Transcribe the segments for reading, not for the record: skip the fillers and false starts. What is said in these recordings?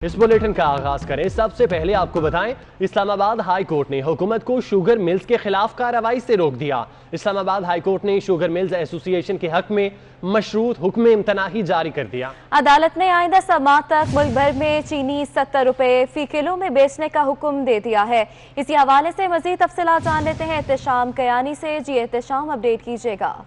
इस बुलेटिन का आगाज करें। सबसे पहले आपको बताएं, इस्लामाबाद हाई कोर्ट ने हुकूमत को शुगर मिल्स के खिलाफ कार्रवाई से रोक दिया। इस्लामाबाद हाई कोर्ट ने शुगर मिल्स एसोसिएशन के हक में मशरूत हुक्म इम्तनाही जारी कर दिया। अदालत ने आइंदा समात तक मुल्क भर में चीनी 70 रुपए फी किलो में बेचने का हुक्म दे दिया है। इसी हवाले से मजीद तफसीलात जान लेते हैं एहतशाम कयानी से। जी एहतशाम, अपडेट कीजिएगा।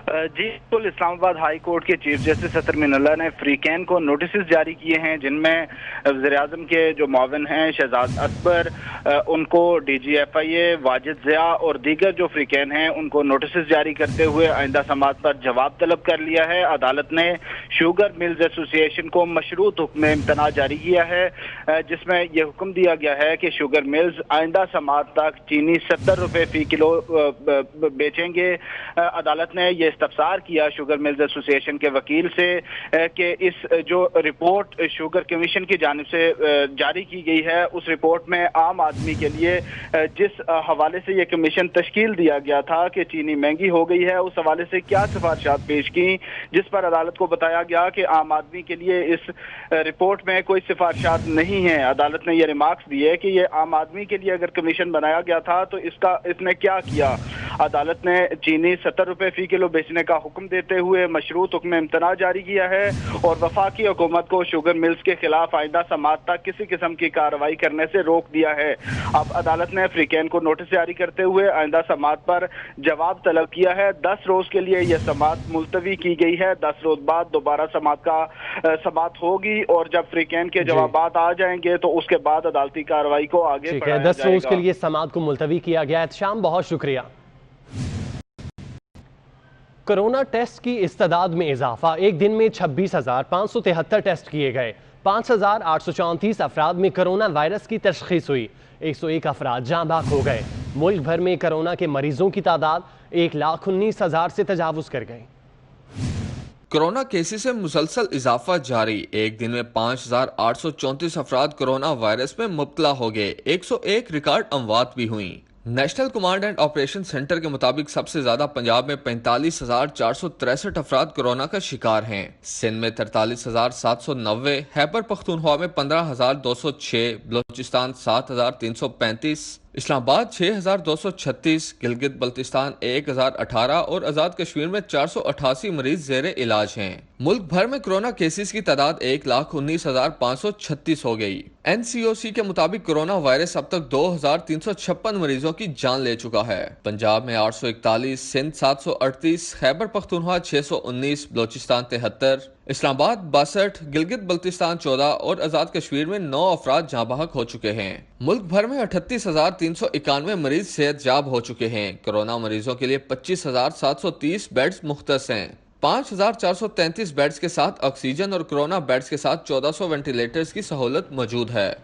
जी बिल्कुल, इस्लामाबाद हाई कोर्ट के चीफ जस्टिस सतर मिनल्ला ने फ्रीकैन को नोटिस जारी किए हैं, जिनमें वज़ीर-ए-आज़म के जो मुआविन हैं शहजाद अकबर, उनको DGFIA वाजिद ज़िया और दीगर जो फ्रीकैन हैं उनको नोटिस जारी करते हुए आइंदा समात पर जवाब तलब कर लिया है। अदालत ने शुगर मिल्स एसोसिएशन को मशरूत हुक्म इम्तना जारी किया है, जिसमें यह हुक्म दिया गया है कि शुगर मिल्स आइंदा समात तक चीनी 70 रुपये फी किलो बेचेंगे। अदालत ने यह इस्तफसार किया शुगर मिल्स एसोसिएशन के वकील से कि इस जो रिपोर्ट शुगर कमीशन की जानिब से जारी की गई है, उस रिपोर्ट में आम आदमी के लिए जिस हवाले से यह कमीशन तश्कील दिया गया था कि चीनी महंगी हो गई है, उस हवाले से क्या सिफारिशात पेश की, जिस पर अदालत को बताया गया कि आम आदमी के लिए इस रिपोर्ट में कोई सिफारिशात नहीं है। अदालत ने यह रिमार्क्स दिए कि यह आम आदमी के लिए अगर कमीशन बनाया गया था तो इसने क्या किया। अदालत ने चीनी 70 रुपये फी किलो बेचने का हुक्म देते हुए मशरूत हुक्म इम्तना जारी किया है और वफाकी हुकूमत को शुगर मिल्स के खिलाफ आइंदा समात तक किसी किस्म की कार्रवाई करने से रोक दिया है। अब अदालत ने फ्रीकैन को नोटिस जारी करते हुए आइंदा समात पर जवाब तलब किया है। 10 रोज के लिए यह समात मुलतवी की गई है। 10 रोज बाद दोबारा समात होगी और जब फ्रीकैन के जवाबात आ जाएंगे तो उसके बाद अदालती कार्रवाई को आगे बढ़ाया जाएगा। 10 रोज के लिए समात को मुलतवी किया गया है। शाम, बहुत शुक्रिया। कोरोना टेस्ट की इस तादाद में इजाफा। एक दिन में 26,573 टेस्ट किए गए। 5,834 अफराद में कोरोना वायरस की तशखीस हुई। 101 अफराद जाँ बाक हो गए। मुल्क भर में कोरोना के मरीजों की तादाद 1,19,000 से तजावुज कर गई। कोरोना केसेस में मुसलसल इजाफा जारी। एक दिन में 5,834 अफराद कोरोना वायरस में मुब्तला हो गए। 101 रिकॉर्ड अमवात भी हुई। National command and operation centre के मुताबिक सबसे ज्यादा पंजाब में 45,463 अफराद कोरोना का शिकार हैं। सिंध में 43,790, खैबर पख्तूनख्वा में 15,206, बलोचिस्तान 7,335, इस्लामाबाद 6,236, गिलगित बल्तिस्तान 1,018 और आजाद कश्मीर में 488 मरीज जेर इलाज हैं। मुल्क भर में कोरोना केसेस की तादाद 1,19,536 हो गई। NCOC के मुताबिक कोरोना वायरस अब तक 2,356 मरीजों की जान ले चुका है। पंजाब में 841, सिंध 738, खैबर पख्तूनख्वा 619, बलोचिस्तान 73, इस्लामाबाद 62, गिलगित बल्तिस्तान 14 और आजाद कश्मीर में 9 अफराद जाँ बहक हो चुके हैं। मुल्क भर में 38,391 मरीज सेहतयाब हो चुके हैं। कोरोना मरीजों के लिए 25,730 बेड्स मुख्तस हैं। 5,433 बेड्स के साथ ऑक्सीजन और कोरोना बेड्स के साथ 1,400 वेंटिलेटर्स की सहूलत मौजूद है।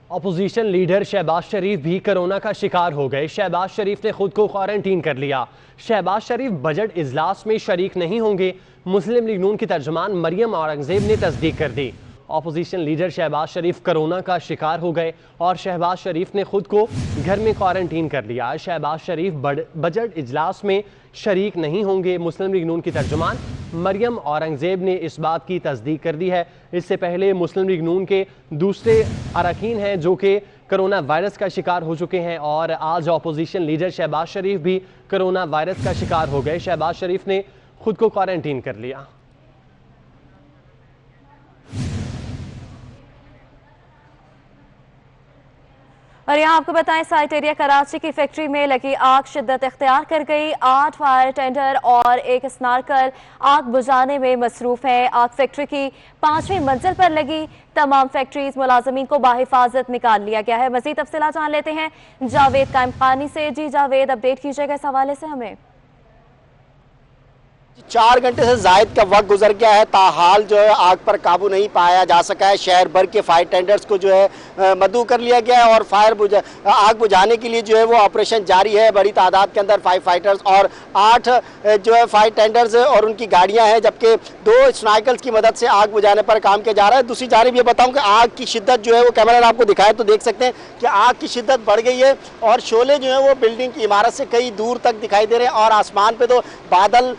अपोजिशन लीडर शहबाज शरीफ भी कोरोना का शिकार हो गए। शहबाज शरीफ ने खुद को क्वारंटीन कर लिया। शहबाज शरीफ बजट इजलास में शरीक नहीं होंगे। मुस्लिम लीग नून की तर्जमान मरियम औरंगजेब ने तस्दीक कर दी। अपोजिशन लीडर शहबाज शरीफ कोरोना का शिकार हो गए और शहबाज शरीफ ने खुद को घर में क्वारंटीन कर लिया। शहबाज शरीफ बजट इजलास में शरीक नहीं होंगे। मुस्लिम लीग नून की तर्जुमान मरियम औरंगजेब ने इस बात की तस्दीक कर दी है। इससे पहले मुस्लिम लीग नून के दूसरे अरकान हैं जो कि कोरोना वायरस का शिकार हो चुके हैं और आज अपोजिशन लीडर शहबाज शरीफ भी कोरोना वायरस का शिकार हो गए। शहबाज शरीफ ने खुद को क्वारंटीन कर लिया। और यहाँ आपको बताएं, साइट एरिया कराची की फैक्ट्री में लगी आग शिद्दत इख्तियार कर गई। 8 फायर टेंडर और 1 स्नार्कर आग बुझाने में मसरूफ है। आग फैक्ट्री की 5वीं मंजिल पर लगी। तमाम फैक्ट्रीज मुलाजमीन को बाहिफाजत निकाल लिया गया है। मजीद तफसीलात जान लेते हैं जावेद कायमखानी से। जी जावेद, अपडेट कीजिएगा इस हवाले से हमें। 4 घंटे से जायद का वक्त गुजर गया है, ताहाल जो है आग पर काबू नहीं पाया जा सका है। शहर भर के फायर टेंडर्स को जो है मदऊ कर लिया गया है और आग बुझाने के लिए जो है वो ऑपरेशन जारी है। बड़ी तादाद के अंदर 5 फाइटर्स और 8 जो है फायर टेंडर्स और उनकी गाड़ियां हैं, जबकि 2 स्नाइकल्स की मदद से आग बुझाने पर काम किया जा रहा है। दूसरी जानब ये बताऊं कि आग की शिद्दत जो है वो कैमरा आपको दिखाए तो देख सकते हैं कि आग की शिद्दत बढ़ गई है और शोले जो है वो बिल्डिंग की इमारत से कई दूर तक दिखाई दे रहे हैं और आसमान पे तो बादल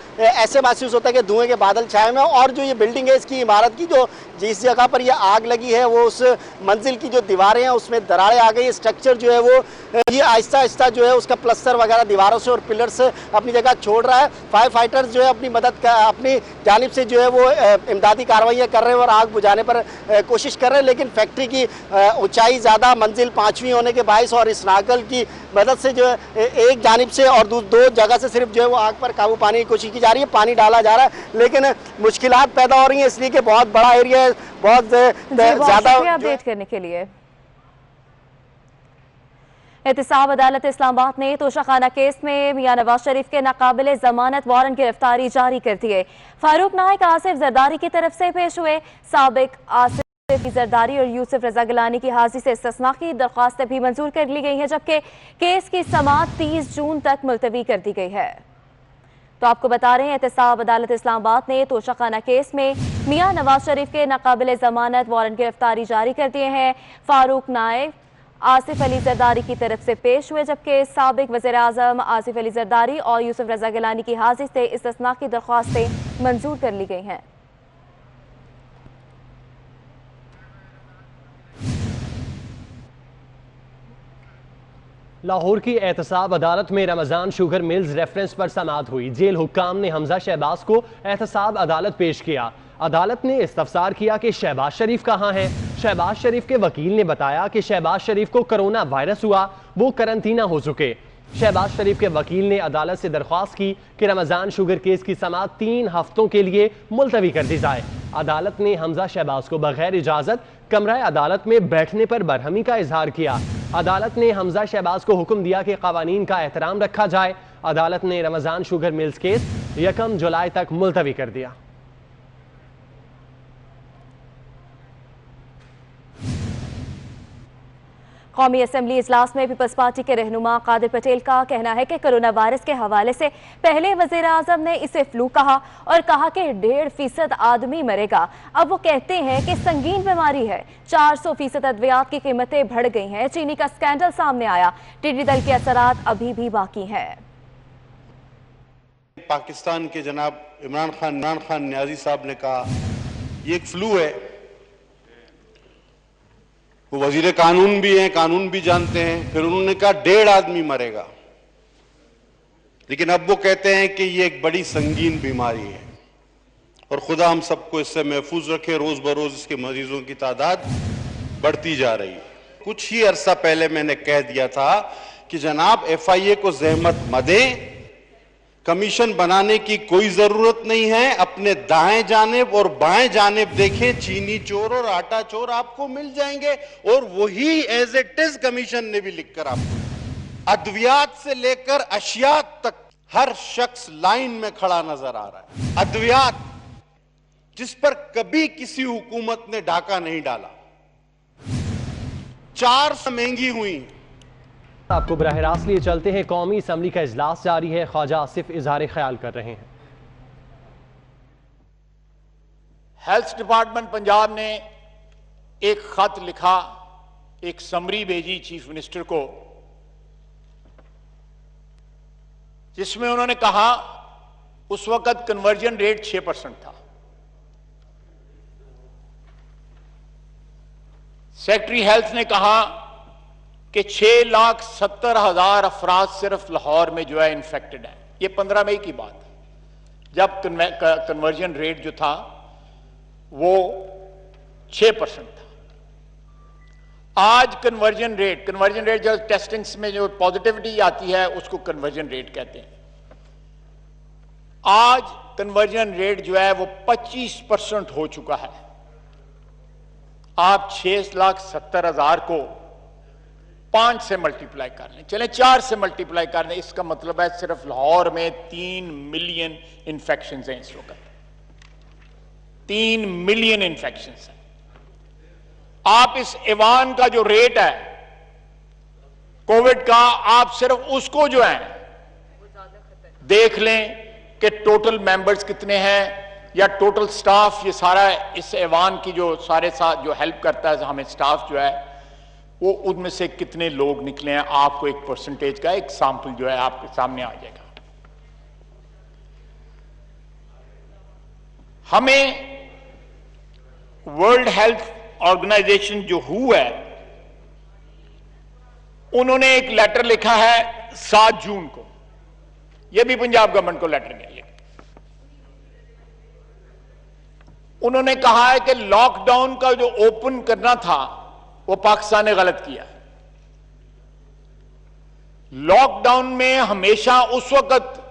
ऐसे महसूस होता है कि धुएं के बादल छाए हुए हैं। और जो ये बिल्डिंग है, इसकी इमारत की जो जिस जगह पर ये आग लगी है वो उस मंजिल की जो दीवारें हैं उसमें दरारें आ गई। स्ट्रक्चर जो है वो ये आहिस्ता आहिस्ता जो है उसका प्लस्तर वगैरह दीवारों से और पिलर से अपनी जगह छोड़ रहा है। फायर फाइटर्स जो है अपनी जानिब से जो है वो इमदादी कार्रवाइयाँ कर रहे हैं और आग बुझाने पर कोशिश कर रहे हैं, लेकिन फैक्ट्री की ऊंचाई ज़्यादा, मंजिल 5वीं होने के बायस और इस नागल की मदद से जो है एक जानिब से और दो जगह से सिर्फ जो है वो आग पर काबू पाने की कोशिश की जा रही है। पानी डाला जा रहा है, लेकिन मुश्किलात पैदा हो रही हैं, इसलिए कि बहुत बड़ा एरिया है, बहुत ज़्यादा। अपडेट करने के लिए एहतसाब अदालत इस्लामाबाद ने तोशाखाना केस में मियां नवाज शरीफ के नाकाबिले जमानत वारंट गिरफ्तारी जारी कर दी है। फारूक नाइक आसिफ जरदारी की तरफ से पेश हुए। साबिक आसिफ जरदारी और यूसुफ रजा गिलानी की हाजिरी से इस्तिस्ना की दरख्वास्तें भी मंजूर कर ली गई हैं, जबकि केस की समाअत 30 जून तक मुलतवी कर दी गई है। तो आपको बता रहे हैं, एहतसाब अदालत इस्लामाबाद ने तोशाखाना केस में मियां नवाज शरीफ के नाकाबिले जमानत वारंट गिरफ्तारी जारी कर दिए हैं। फारूक नाइक आसिफ अली जरदारी की तरफ से पेश हुए, जबकि साबिक वज़ीर आज़म आसिफ अली जरदारी और यूसुफ रजा गिलानी की हाजिरी से इस्तिस्ना की दरख्वास्तें मंजूर कर ली गई हैं। लाहौर की एहतसाब अदालत में रमजान शुगर मिल्स रेफरेंस पर समाअत हुई। जेल हुक्काम ने हमजा शहबाज को एहतसाब अदालत पेश किया। अदालत ने इस्तफसार किया कि शहबाज शरीफ कहाँ हैं। शहबाज शरीफ के वकील ने बताया कि शहबाज शरीफ को कोरोना वायरस हुआ, वो करंटीना हो चुके। शहबाज शरीफ के वकील ने अदालत से दरख्वास्त की कि रमजान शुगर केस की समाअत 3 हफ्तों के लिए मुलतवी कर दी जाए। अदालत ने हमजा शहबाज को बगैर इजाजत कमरा अदालत में बैठने पर बरहमी का इजहार किया। अदालत ने हमजा शहबाज को हुक्म दिया कि कवानीन का एहतराम रखा जाए। अदालत ने रमजान शुगर मिल्स केस 1 जुलाई तक मुलतवी कर दिया। कौमी असम्बली इजलास में पीपल्स पार्टी के रहनुमा कादिर पटेल का कहना है कि कोरोना वायरस के हवाले से पहले वज़ीर आज़म ने इसे फ्लू कहा और कहा कि 1.5% आदमी मरेगा। अब वो कहते हैं कि संगीन बीमारी है। 400% अद्वियात की कीमतें बढ़ गई हैं। चीनी का स्कैंडल सामने आया। टिड्डी दल के असरात अभी भी बाकी हैं। पाकिस्तान के जनाब इमरान खान न्याजी साहब ने कहा ये एक फ्लू है। वो वजीर कानून भी हैं, कानून भी जानते हैं। फिर उन्होंने कहा 1.5 आदमी मरेगा, लेकिन अब वो कहते हैं कि ये एक बड़ी संगीन बीमारी है और खुदा हम सबको इससे महफूज रखे। रोज बरोज इसके मरीजों की तादाद बढ़ती जा रही है। कुछ ही अरसा पहले मैंने कह दिया था कि जनाब FIA को जहमत मत दें, कमीशन बनाने की कोई जरूरत नहीं है। अपने दाएं जानिब और बाएं जानिब देखें, चीनी चोर और आटा चोर आपको मिल जाएंगे और वही एज इट इज कमीशन ने भी लिखकर आपको, अद्वियात से लेकर अशियात तक हर शख्स लाइन में खड़ा नजर आ रहा है। अद्वियात जिस पर कभी किसी हुकूमत ने डाका नहीं डाला, 4 महंगी हुई। आपको बराह रास्त लिए चलते हैं। कौमी असम्बली का इजलास जारी है। ख्वाजा आसिफ इजहार ख्याल कर रहे हैं। हेल्थ डिपार्टमेंट पंजाब ने एक खत लिखा, एक समरी भेजी चीफ मिनिस्टर को, जिसमें उन्होंने कहा उस वक्त कन्वर्जन रेट 6% था। सेक्रेटरी हेल्थ ने कहा कि 6,70,000 अफराद सिर्फ लाहौर में जो है इन्फेक्टेड है। ये 15 मई की बात है, जब कन्वर्जन रेट जो था वो 6% था। आज कन्वर्जन रेट जो टेस्टिंग्स में जो पॉजिटिविटी आती है उसको कन्वर्जन रेट कहते हैं। आज कन्वर्जन रेट जो है वो 25% हो चुका है। आप 6,70,000 को 5 से मल्टीप्लाई कर लें, चलें 4 से मल्टीप्लाई कर लें, इसका मतलब है सिर्फ लाहौर में 3 मिलियन इन्फेक्शंस हैं इस वक्त। 3 मिलियन इन्फेक्शंस हैं। आप इस ईवान का जो रेट है कोविड का, आप सिर्फ उसको जो है देख लें कि टोटल मेंबर्स कितने हैं या टोटल स्टाफ, ये सारा इस ईवान की जो सारे साथ जो हेल्प करता है हमें स्टाफ जो है, वो उनमें से कितने लोग निकले हैं, आपको एक परसेंटेज का एक सैंपल जो है आपके सामने आ जाएगा। हमें वर्ल्ड हेल्थ ऑर्गेनाइजेशन जो हू है, उन्होंने एक लेटर लिखा है 7 जून को, यह भी पंजाब गवर्नमेंट को लेटर गया। उन्होंने कहा है कि लॉकडाउन का जो ओपन करना था वो पाकिस्तान ने गलत किया। लॉकडाउन में हमेशा उस वक्त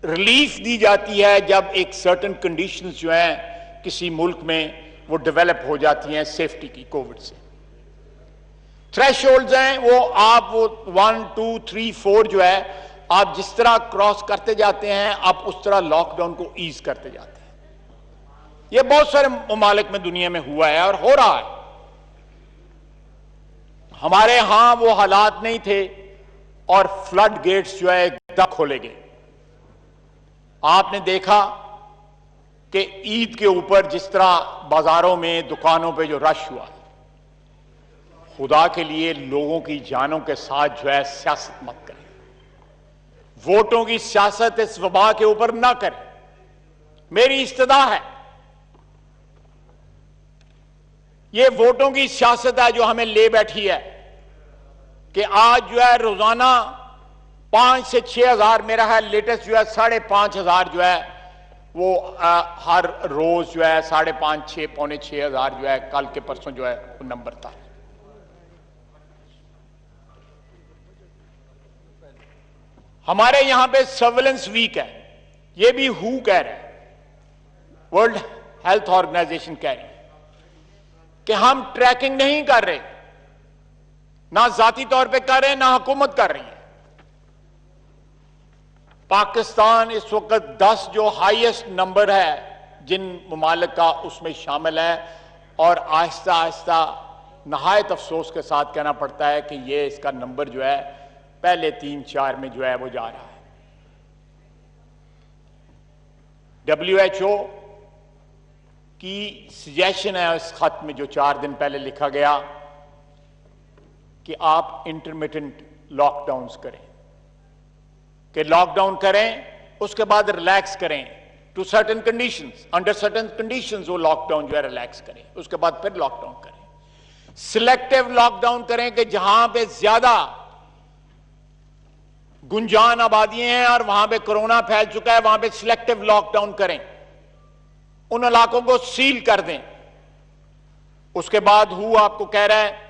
रिलीफ दी जाती है जब एक सर्टेन कंडीशंस जो है किसी मुल्क में वो डेवलप हो जाती हैं सेफ्टी की, कोविड से। थ्रेशोल्ड्स हैं वो, आप वो 1, 2, 3, 4 जो है, आप जिस तरह क्रॉस करते जाते हैं आप उस तरह लॉकडाउन को ईज करते जाते हैं। यह बहुत सारे ममालिक में दुनिया में हुआ है और हो रहा है। हमारे यहां वो हालात नहीं थे और फ्लड गेट्स जो है एकदम खोले गए। आपने देखा कि ईद के ऊपर जिस तरह बाजारों में, दुकानों पे जो रश हुआ, खुदा के लिए लोगों की जानों के साथ जो है सियासत मत करें। वोटों की सियासत इस वबा के ऊपर ना करें। मेरी इस्तदा है, ये वोटों की सियासत है जो हमें ले बैठी है कि आज जो है रोजाना 5 से 6 हजार, मेरा है लेटेस्ट जो है 5,500 जो है वो हर रोज जो है 5,500, 6, पौने 6 हजार जो है, कल के परसों जो है वो नंबर था। हमारे यहां पे सर्वेलेंस वीक है, ये भी हु कह रहा है, वर्ल्ड हेल्थ ऑर्गेनाइजेशन कह रही है कि हम ट्रैकिंग नहीं कर रहे, ना जाती तौर पे कर रहे हैं, ना हुकूमत कर रही है। पाकिस्तान इस वक्त 10 जो हाईएस्ट नंबर है जिन ममालिक का, उसमें शामिल है। और आहिस्ता आहिस्ता नहायत अफसोस के साथ कहना पड़ता है कि ये इसका नंबर जो है पहले 3-4 में जो है वो जा रहा है। WHO की सजेशन है इस खत में जो 4 दिन पहले लिखा गया कि आप इंटरमिटेंट लॉकडाउन्स करें, कि लॉकडाउन करें उसके बाद रिलैक्स करें to certain conditions, under certain conditions वो लॉकडाउन जो है रिलैक्स करें, उसके बाद फिर लॉकडाउन करें। सिलेक्टिव लॉकडाउन करें कि जहां पे ज्यादा गुंजान आबादियां हैं और वहां पे कोरोना फैल चुका है, वहां पे सिलेक्टिव लॉकडाउन करें, उन इलाकों को सील कर दें। उसके बाद हु आपको कह रहा है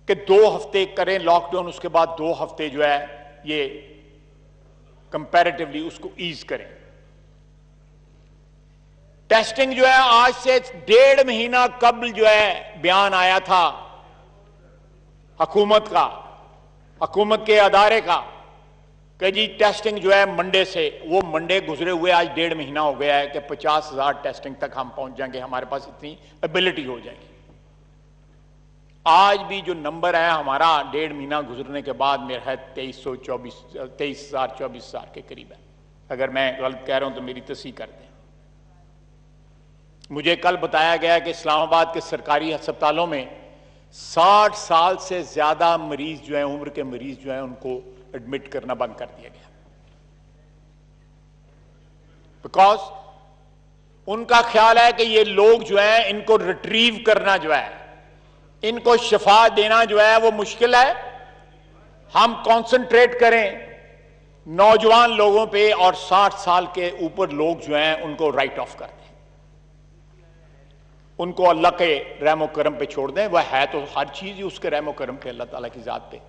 कि 2 हफ्ते करें लॉकडाउन, उसके बाद 2 हफ्ते जो है ये कंपैरेटिवली उसको ईज करें। टेस्टिंग जो है आज से 1.5 महीना कबल जो है बयान आया था हुकूमत का, हुकूमत के अदारे का, कि जी टेस्टिंग जो है मंडे से, वो मंडे गुजरे हुए आज 1.5 महीना हो गया है कि 50,000 टेस्टिंग तक हम पहुंच जाएंगे, हमारे पास इतनी एबिलिटी हो जाएगी। आज भी जो नंबर है हमारा 1.5 महीना गुजरने के बाद मेरा है 23,000-24,000 के करीब है। अगर मैं गलत कह रहा हूं तो मेरी तस्दीक कर दें। मुझे कल बताया गया कि इस्लामाबाद के सरकारी अस्पतालों में 60 साल से ज्यादा मरीज जो है, उम्र के मरीज जो है, उनको एडमिट करना बंद कर दिया गया, बिकॉज उनका ख्याल है कि ये लोग जो है इनको रिट्रीव करना जो है, इनको शिफा देना जो है वो मुश्किल है। हम कंसंट्रेट करें नौजवान लोगों पे और 60 साल के ऊपर लोग जो हैं उनको राइट ऑफ कर दें, उनको अल्लाह के रहमो करम पे छोड़ दें। वह है तो हर चीज ही उसके रहमो करम पे, अल्लाह ताला की जात पे।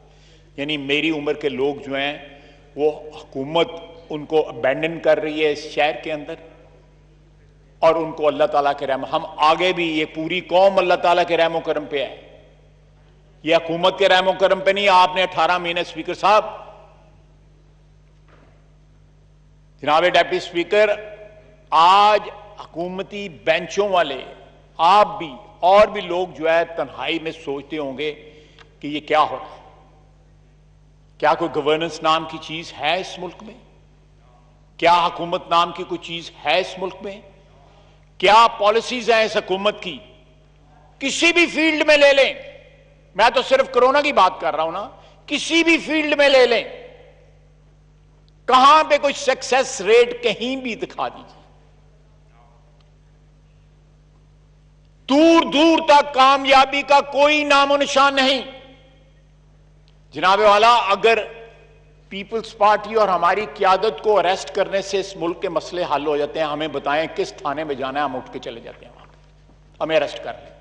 यानी मेरी उम्र के लोग जो हैं वो हुकूमत उनको अबैंडन कर रही है इस शहर के अंदर, और उनको अल्लाह ताला के रहम, हम आगे भी ये पूरी कौम अल्लाह ताला के रहमो करम पे है, ये हुकूमत के रहमो करम पे नहीं। आपने 18 महीने, स्पीकर साहब, जनाब डेप्टी स्पीकर, आज हुकूमती बेंचों वाले, आप भी और भी लोग जो है तन्हाई में सोचते होंगे कि ये क्या हो रहा है, क्या कोई गवर्नेंस नाम की चीज है इस मुल्क में, क्या हुकूमत नाम की कोई चीज है इस मुल्क में, क्या पॉलिसीज हैं इस हुकूमत की। किसी भी फील्ड में ले लें, मैं तो सिर्फ कोरोना की बात कर रहा हूं ना, किसी भी फील्ड में ले लें, कहां पे कोई सक्सेस रेट कहीं भी दिखा दीजिए। दूर दूर तक कामयाबी का कोई नामो निशान नहीं। जनाब वाला, अगर पीपल्स पार्टी और हमारी क्यादत को अरेस्ट करने से इस मुल्क के मसले हल हो जाते हैं, हमें बताएं किस थाने में जाना है, हम उठ के चले जाते हैं वहां, हमें अरेस्ट कर लें,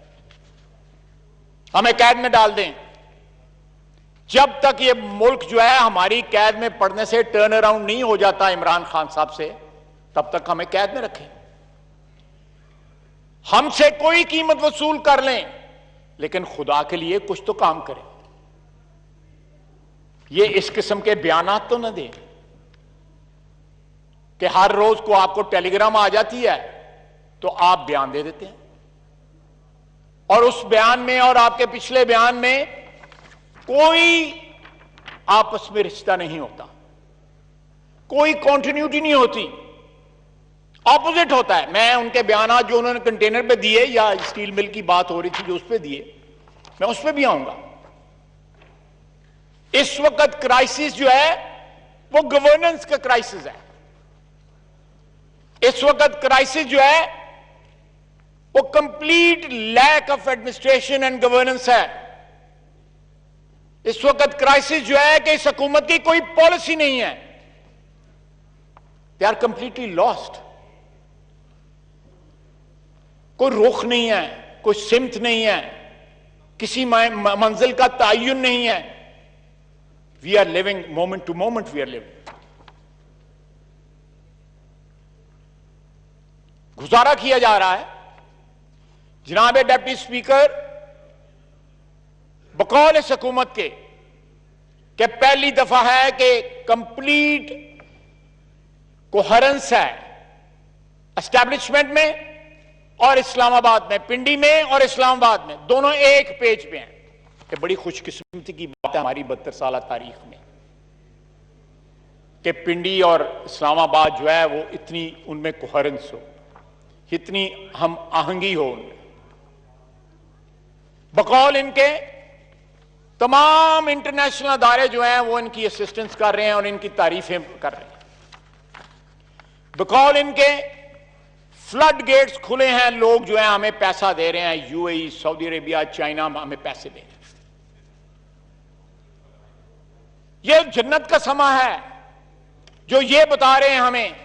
हमें कैद में डाल दें। जब तक ये मुल्क जो है हमारी कैद में पड़ने से टर्न अराउंड नहीं हो जाता इमरान खान साहब से, तब तक हमें कैद में रखें। हमसे कोई कीमत वसूल कर लें, लेकिन खुदा के लिए कुछ तो काम करें। ये इस किस्म के बयानात तो न दें कि हर रोज को आपको टेलीग्राम आ जाती है तो आप बयान दे देते हैं, और उस बयान में और आपके पिछले बयान में कोई आपस में रिश्ता नहीं होता, कोई कंटिन्यूटी नहीं होती, ऑपोजिट होता है। मैं उनके बयान जो उन्होंने कंटेनर पे दिए, या स्टील मिल की बात हो रही थी जो उस पे दिए, मैं उस पे भी आऊंगा। इस वक्त क्राइसिस जो है वो गवर्नेंस का क्राइसिस है। इस वक्त क्राइसिस जो है वो complete lack of administration and governance है। इस वक्त क्राइसिस जो है कि इस हुकूमत की कोई पॉलिसी नहीं है, दे आर कंप्लीटली लॉस्ट। कोई रुख नहीं है, कोई सिमत नहीं है, किसी मंजिल का तयन नहीं है। We are living moment to moment, we are living. गुजारा किया जा रहा है। जनाब डिप्टी स्पीकर, बकौल इस हुकूमत के पहली दफा है कि कंप्लीट कोहेरेंस है एस्टैब्लिशमेंट में और इस्लामाबाद में, पिंडी में और इस्लामाबाद में, दोनों एक पेज पे हैं। ये बड़ी खुशकिस्मती की बात है हमारी 72 साल तारीख में कि पिंडी और इस्लामाबाद जो है वो इतनी उनमें कोहेरेंस हो, इतनी हम आहंगी हो उनमें। बकौल इनके तमाम इंटरनेशनल अदारे जो हैं वो इनकी असिस्टेंस कर रहे हैं और इनकी तारीफें कर रहे हैं। बकौल इनके फ्लड गेट्स खुले हैं, लोग जो है हमें पैसा दे रहे हैं, यूएई, सऊदी अरेबिया, चाइना हमें पैसे दे रहे हैं। ये जन्नत का समा है जो ये बता रहे हैं हमें,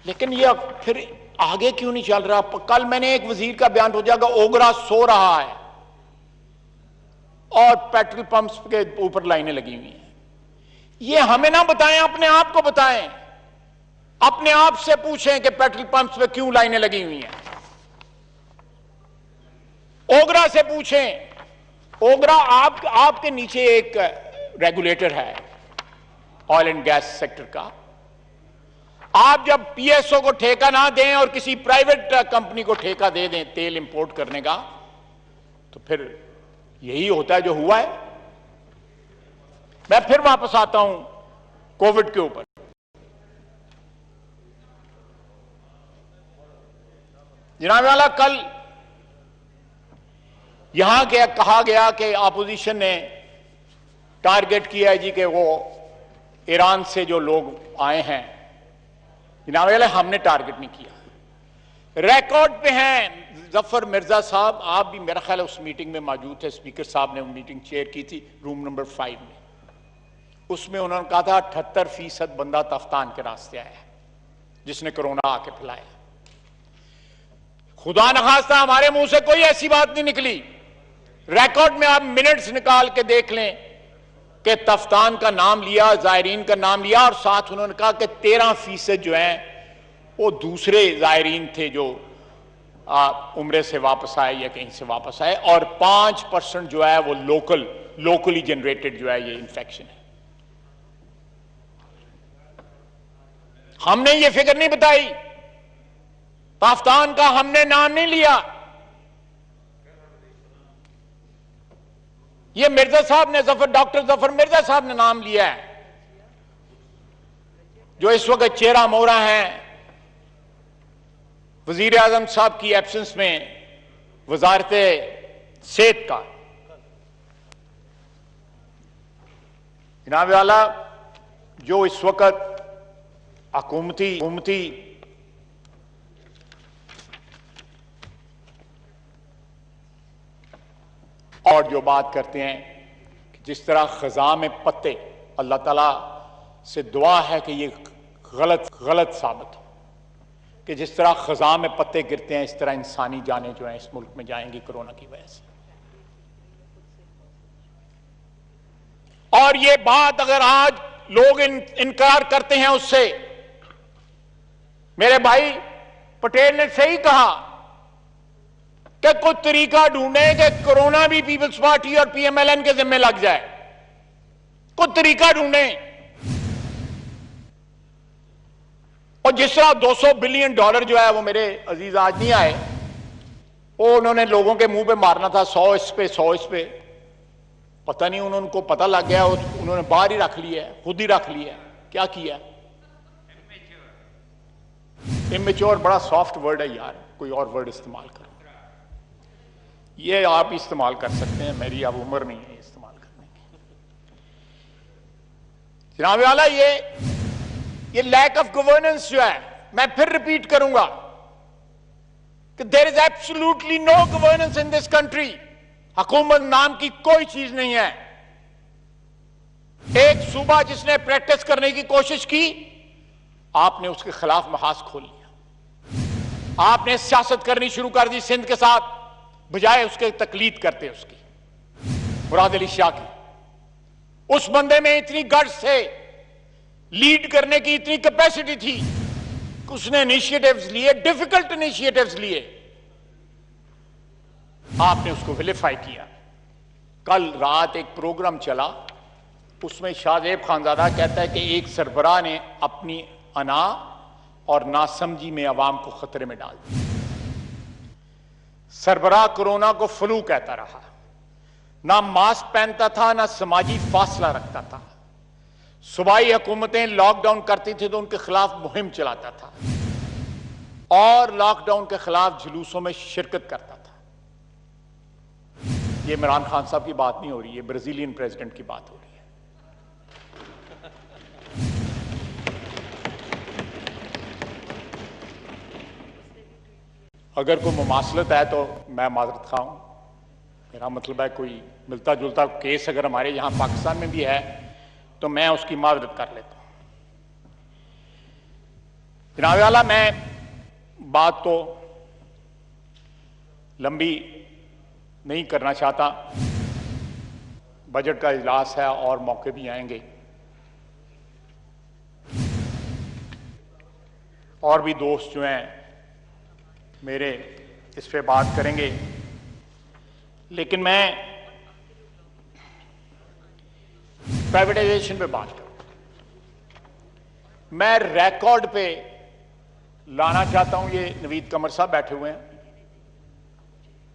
लेकिन ये फिर आगे क्यों नहीं चल रहा? कल मैंने एक वजीर का बयान हो जाएगा, ओगरा सो रहा है और पेट्रोल पंप्स के ऊपर लाइनें लगी हुई हैं। ये हमें ना बताएं, अपने आप को बताएं, अपने आप से पूछें कि पेट्रोल पंप्स पे क्यों लाइनें लगी हुई हैं। ओगरा से पूछें। ओगरा आपके नीचे एक रेगुलेटर है ऑयल एंड गैस सेक्टर का। आप जब पीएसओ को ठेका ना दें और किसी प्राइवेट कंपनी को ठेका दे दें तेल इंपोर्ट करने का, तो फिर यही होता है जो हुआ है। मैं फिर वापस आता हूं कोविड के ऊपर। जनाब वाला, कल यहां के कहा गया कि अपोजिशन ने टारगेट किया है जी कि वो ईरान से जो लोग आए हैं। जनाब वाला, हमने टारगेट नहीं किया। रिकॉर्ड पे हैं जफर मिर्जा साहब, आप भी मेरा ख्याल है उस मीटिंग में मौजूद थे। स्पीकर साहब ने वो मीटिंग चेयर की थी रूम नंबर 5 में। उसमें उन्होंने कहा था 78% बंदा तफ्तान के रास्ते आया है जिसने कोरोना आके फैलाया। खुदा न खास्ता हमारे मुंह से कोई ऐसी बात नहीं निकली। रिकॉर्ड में आप मिनट्स निकाल के देख लें कि तफ्तान का नाम लिया, जायरीन का नाम लिया, और साथ उन्होंने कहा कि 13% जो है वो दूसरे जायरीन थे जो उम्रे से वापस आए या कहीं से वापस आए, और 5% जो है वो लोकली जनरेटेड जो है ये इंफेक्शन है। हमने ये फिगर नहीं बताई, तफ्तान का हमने नाम नहीं लिया। ये मिर्जा साहब ने, डॉक्टर जफर मिर्जा साहब ने नाम लिया है, जो इस वक्त चेहरा मोहरा हैं वजीर आजम साहब की एब्सेंस में वजारत सेहत का। जनाब वाला, जो इस वक्त हुकूमती और जो बात करते हैं कि जिस तरह खजा में पत्ते, अल्लाह ताला से दुआ है कि ये गलत साबित हो कि जिस तरह खजा में पत्ते गिरते हैं इस तरह इंसानी जानें जो हैं इस मुल्क में जाएंगी कोरोना की वजह से। और ये बात अगर आज लोग इनकार करते हैं उससे, मेरे भाई पटेल ने सही कहा कि कोई तरीका ढूंढे कि कोरोना भी पीपल्स पार्टी और पीएमएलएन के जिम्मे लग जाए, कोई तरीका ढूंढे। और जिस तरह $200 बिलियन जो है वो मेरे अजीज आज नहीं आए, वो उन्होंने लोगों के मुंह पे मारना था, 100 इस पे 100 इस पे, पता नहीं उनको पता लग गया, उन्होंने बाहर ही रख लिया है, खुद ही रख लिया है। क्या किया? इमेच्योर बड़ा सॉफ्ट वर्ड है यार, कोई और वर्ड इस्तेमाल करो। ये आप इस्तेमाल कर सकते हैं, मेरी अब उम्र नहीं है इस्तेमाल करने की। जनाब वाला ये लैक ऑफ गवर्नेंस जो है, मैं फिर रिपीट करूंगा कि there is absolutely no governance in this country. हुकूमत नाम की कोई चीज नहीं है। एक सूबा जिसने प्रैक्टिस करने की कोशिश की, आपने उसके खिलाफ महाज खोल लिया। आपने सियासत करनी शुरू कर दी सिंध के साथ, बजाय उसके तकलीद करते उसकी, मुराद अली शाह की। उस बंदे में इतनी गट्स थे, लीड करने की इतनी कैपेसिटी थी कि उसने इनिशिएटिव्स लिए, डिफिकल्ट इनिशिएटिव्स लिए, आपने उसको विलिफाई किया। कल रात एक प्रोग्राम चला, उसमें शाहजेब खानजादा कहता है कि एक सरबराह ने अपनी अना और नासमझी में अवाम को खतरे में डाल दिया। सरबराह कोरोना को फ्लू कहता रहा, ना मास्क पहनता था, ना समाजी फासला रखता था। सूबाई हुकूमतें लॉकडाउन करती थी तो उनके खिलाफ मुहिम चलाता था और लॉकडाउन के खिलाफ जुलूसों में शिरकत करता था। ये इमरान खान साहब की बात नहीं हो रही है, ब्राजीलियन प्रेसिडेंट की बात हो रही है। अगर कोई मुमासलत है तो मैं माजरत खा हूं। मेरा मतलब है कोई मिलता जुलता केस अगर हमारे यहां पाकिस्तान में भी है तो मैं उसकी माजरत कर लेता हूं। जनाब वाला, मैं बात तो लंबी नहीं करना चाहता, बजट का इजलास है और मौके भी आएंगे और भी दोस्त जो हैं मेरे इस पे बात करेंगे, लेकिन मैं प्राइवेटाइजेशन पे बात करूं। मैं रिकॉर्ड पे लाना चाहता हूं, ये नवीद कमर साहब बैठे हुए हैं,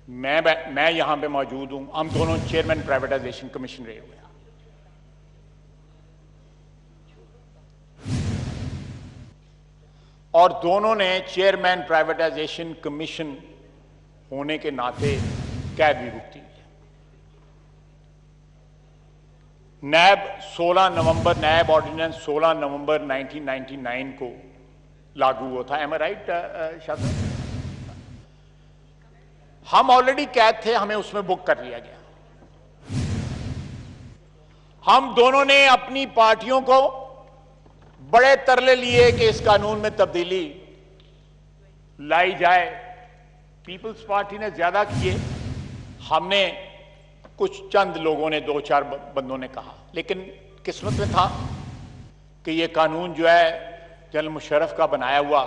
मैं यहां पे मौजूद हूं, हम दोनों चेयरमैन प्राइवेटाइजेशन कमीशन रहे हुए हैं। और दोनों ने चेयरमैन प्राइवेटाइजेशन कमीशन होने के नाते कैद भी भुगती है। नैब ऑर्डिनेंस 16 नवंबर 1999 को लागू हुआ था। एम आई राइट शाह? हम ऑलरेडी कैद थे, हमें उसमें बुक कर लिया गया। हम दोनों ने अपनी पार्टियों को बड़े तरले लिए कि इस कानून में तब्दीली लाई जाए। पीपल्स पार्टी ने ज्यादा किए, हमने कुछ चंद लोगों ने, 2-4 बंदों ने कहा, लेकिन किस्मत में था कि यह कानून जो है जनरल मुशर्रफ का बनाया हुआ,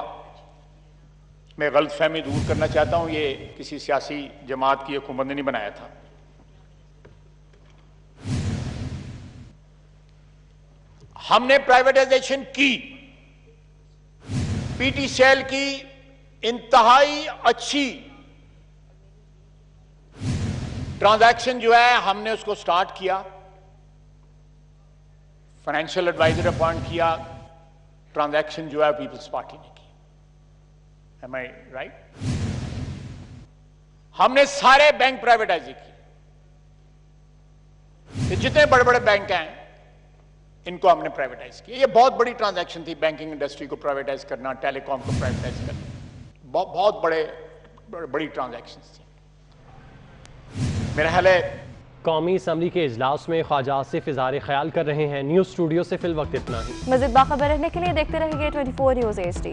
मैं गलतफहमी दूर करना चाहता हूं, ये किसी सियासी जमात की हुकूमत ने नहीं बनाया था। हमने प्राइवेटाइजेशन की, पीटीसीएल की इंतहाई अच्छी ट्रांजैक्शन जो है हमने उसको स्टार्ट किया, फाइनेंशियल एडवाइजर अपॉइंट किया, ट्रांजैक्शन जो है पीपल्स पार्टी ने की। एम आई राइट? हमने सारे बैंक प्राइवेटाइज किए, जितने बड़े बड़े बैंक हैं इनको हमने प्राइवेटाइज किया। ये बहुत बड़ी ट्रांजैक्शन थी, बैंकिंग इंडस्ट्री को प्राइवेटाइज करना, टेलीकॉम को प्राइवेटाइज करना, बहुत बड़ी ट्रांजैक्शन थी। मेरा ख्याल है कौमी असम्बली के इजलास में ख्वाजा आसिफ इज़हार ख्याल कर रहे हैं। न्यूज़ स्टूडियो से फिल वक्त इतना ही। मज़ीद बाखबर रहने के लिए देखते रहिए 24 न्यूज़ HD।